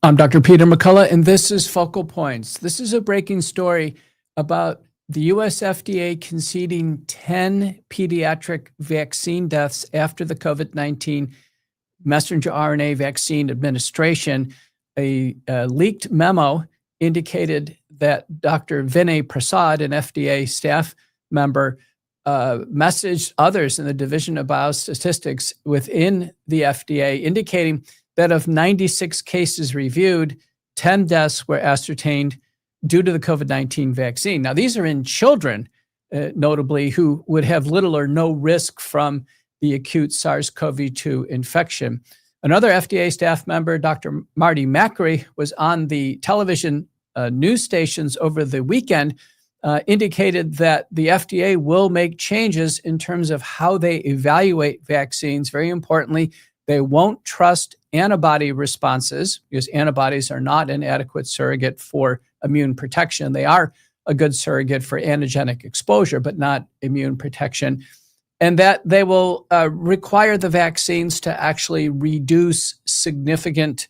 I'm Dr. Peter McCullough, and this is Focal Points. This is a breaking story about the US FDA conceding 10 pediatric vaccine deaths after the COVID-19 messenger RNA vaccine administration. A leaked memo indicated that Dr. Vinay Prasad, an FDA staff member, messaged others in the Division of Biostatistics within the FDA, indicating that of 96 cases reviewed, 10 deaths were ascertained due to the COVID-19 vaccine. Now, these are in children, notably, who would have little or no risk from the acute SARS-CoV-2 infection. Another FDA staff member, Dr. Marty Makary, was on the television news stations over the weekend, indicated that the FDA will make changes in terms of how they evaluate vaccines. Very importantly, they won't trust antibody responses because antibodies are not an adequate surrogate for immune protection. They are a good surrogate for antigenic exposure, but not immune protection. And that they will require the vaccines to actually reduce significant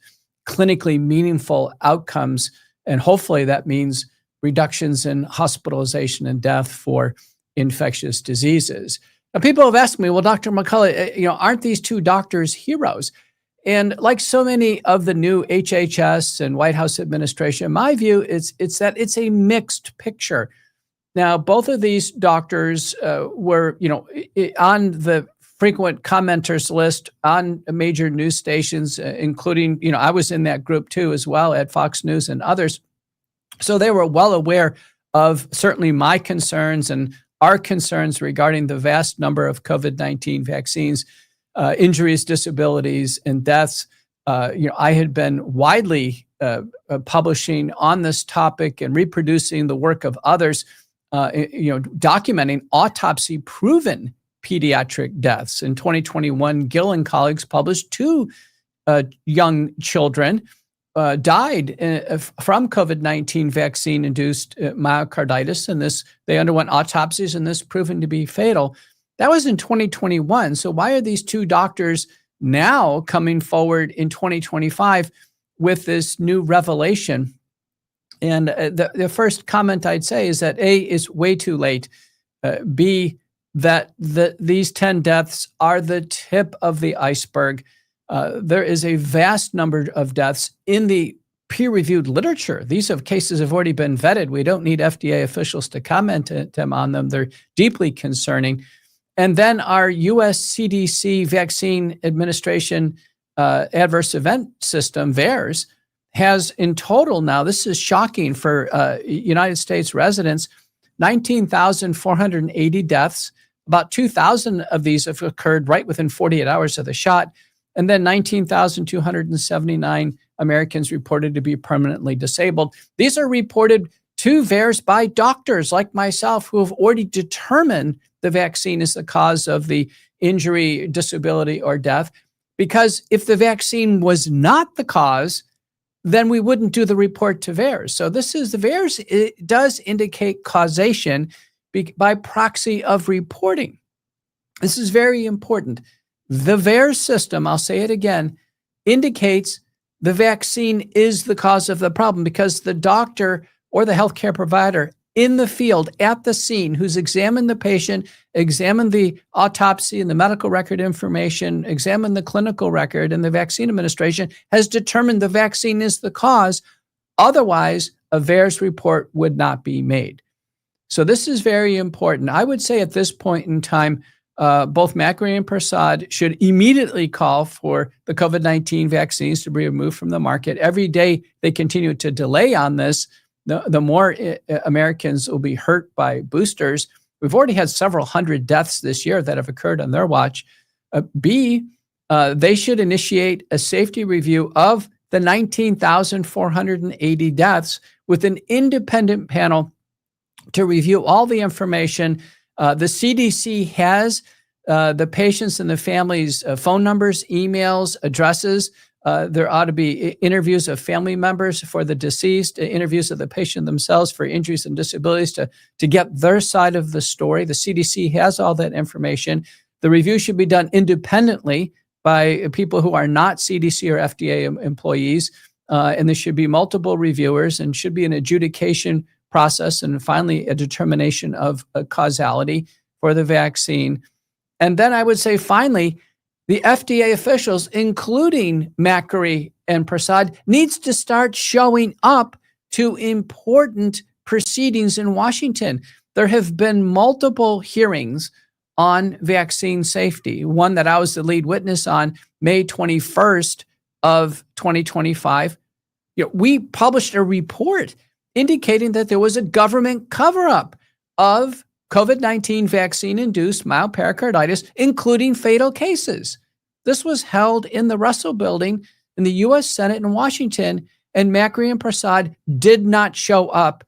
clinically meaningful outcomes. And hopefully that means reductions in hospitalization and death for infectious diseases. Now, people have asked me, well, Dr. McCullough, aren't these two doctors heroes? And like so many of the new HHS and White House administration, my view is that it's a mixed picture. Now, both of these doctors were, on the frequent commenters list on major news stations, including, I was in that group too as well at Fox News and others. So they were well aware of certainly my concerns and our concerns regarding the vast number of COVID-19 vaccines, injuries, disabilities, and deaths. I had been widely publishing on this topic and reproducing the work of others, documenting autopsy-proven pediatric deaths. In 2021, Gill and colleagues published 2 young children died from COVID-19 vaccine-induced myocarditis, and they underwent autopsies, and this proven to be fatal. That was in 2021. So why are these 2 doctors now coming forward in 2025 with this new revelation? And the first comment I'd say is that A, is way too late. B, that these 10 deaths are the tip of the iceberg. There is a vast number of deaths in the peer-reviewed literature. These cases have already been vetted. We don't need FDA officials to comment on them. They're deeply concerning. And then our US CDC Vaccine Administration Adverse Event System, VAERS, has in total now, this is shocking for United States residents, 19,480 deaths. About 2,000 of these have occurred right within 48 hours of the shot. And then 19,279 Americans reported to be permanently disabled. These are reported to VAERS by doctors like myself who have already determined the vaccine is the cause of the injury, disability, or death. Because if the vaccine was not the cause, then we wouldn't do the report to VAERS. So the VAERS, it does indicate causation by proxy of reporting. This is very important. The VAERS system, I'll say it again, indicates the vaccine is the cause of the problem because the doctor or the healthcare provider in the field at the scene who's examined the patient, examined the autopsy and the medical record information, examined the clinical record and the vaccine administration has determined the vaccine is the cause. Otherwise, a VAERS report would not be made. So this is very important. I would say at this point in time, both Makary and Prasad should immediately call for the COVID-19 vaccines to be removed from the market. Every day they continue to delay on this, the more Americans will be hurt by boosters. We've already had several hundred deaths this year that have occurred on their watch. B, they should initiate a safety review of the 19,480 deaths with an independent panel to review all the information. The CDC has the patients and the families' phone numbers, emails, addresses. There ought to be interviews of family members for the deceased, interviews of the patient themselves for injuries and disabilities to get their side of the story. The CDC has all that information. The review should be done independently by people who are not CDC or FDA employees. and there should be multiple reviewers and should be an adjudication process and finally a determination of a causality for the vaccine. And then I would say finally, the FDA officials, including Makary and Prasad, needs to start showing up to important proceedings in Washington. There have been multiple hearings on vaccine safety. One that I was the lead witness on, May 21st of 2025. We published a report indicating that there was a government cover-up of COVID-19 vaccine-induced mild pericarditis, including fatal cases. This was held in the Russell Building in the U.S. Senate in Washington, and Makary and Prasad did not show up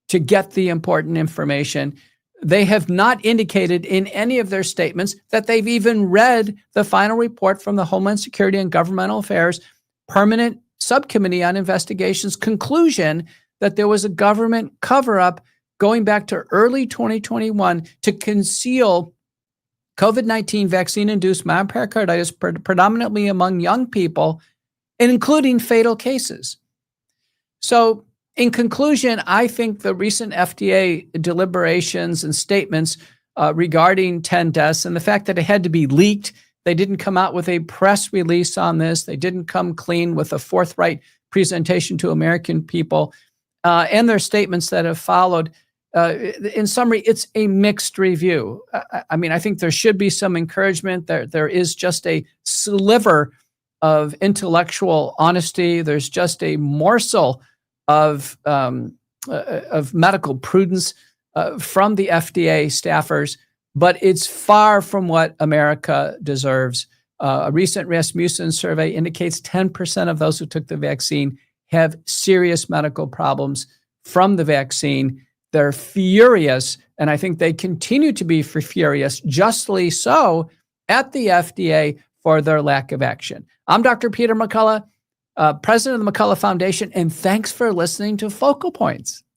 to get the important information. They have not indicated in any of their statements that they've even read the final report from the Homeland Security and Governmental Affairs Permanent Subcommittee on Investigation's conclusion that there was a government cover-up going back to early 2021 to conceal COVID-19 vaccine-induced mild pericarditis, predominantly among young people, including fatal cases. So, in conclusion, I think the recent FDA deliberations and statements regarding 10 deaths and the fact that it had to be leaked, they didn't come out with a press release on this, they didn't come clean with a forthright presentation to American people, and their statements that have followed. In summary, it's a mixed review. I think there should be some encouragement. There is just a sliver of intellectual honesty. There's just a morsel of medical prudence from the FDA staffers, but it's far from what America deserves. A recent Rasmussen survey indicates 10% of those who took the vaccine have serious medical problems from the vaccine. They're furious, and I think they continue to be furious, justly so, at the FDA for their lack of action. I'm Dr. Peter McCullough, president of the McCullough Foundation, and thanks for listening to Focal Points.